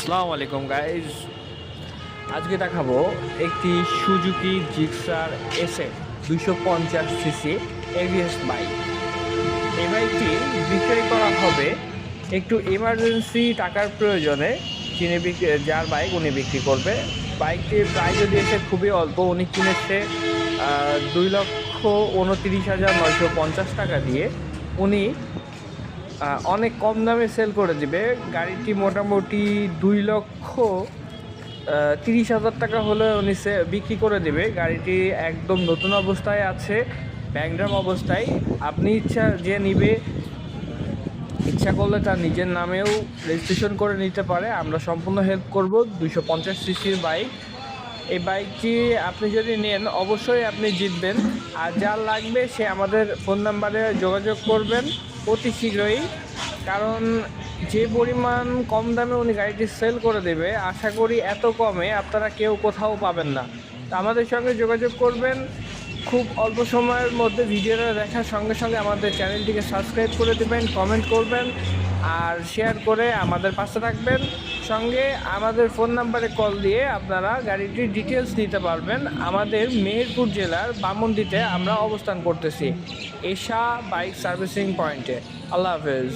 আসসালামু আলাইকুম গাইজ। আজকে দেখাবো একটি Suzuki Gixxer SF 250 CC ABS bike. এই বাইকটি বিক্রয় করা হবে একটু এমার্জেন্সি টাকার প্রয়োজনে। যার বাইক উনি বিক্রি করবে। বাইকটির প্রাইস দিয়েছে খুবই অল্প, উনি কিনেছে 2,29,950 টাকা দিয়ে। উনি অনেক কম দামে সেল করে দিবে। গাড়িটি মোটামুটি 2,30,000 টাকা হলে উনি বিক্রি করে দেবে। গাড়িটি একদম নতুন অবস্থায় আছে, ব্যাংড্রাম অবস্থায়। আপনি ইচ্ছা করলে তার নিজের নামেও রেজিস্ট্রেশন করে নিতে পারে। আমরা সম্পূর্ণ হেল্প করব। 250 সিসির বাইক। এই বাইকটি আপনি যদি নেন অবশ্যই আপনি জিতবেন। আর যার লাগবে সে আমাদের ফোন নাম্বারে যোগাযোগ করবেন অতি শীঘ্রই, কারণ যে পরিমাণ কম দামে উনি গাড়িটি সেল করে দেবে, আশা করি এত কমে আপনারা কেউ কোথাও পাবেন না। তো আমাদের সঙ্গে যোগাযোগ করবেন। খুব অল্প সময়ের মধ্যে ভিডিওটা দেখার সঙ্গে সঙ্গে আমাদের চ্যানেলটিকে সাবস্ক্রাইব করে দেবেন, কমেন্ট করবেন আর শেয়ার করে আমাদের পাশে থাকবেন। সঙ্গে আমাদের ফোন নাম্বারে কল দিয়ে আপনারা গাড়িটির ডিটেলস নিতে পারবেন। আমাদের মেহেরপুর জেলার বামন্দিতে আমরা অবস্থান করতেছি, এশা বাইক সার্ভিসিং পয়েন্টে। আল্লাহ হাফেজ।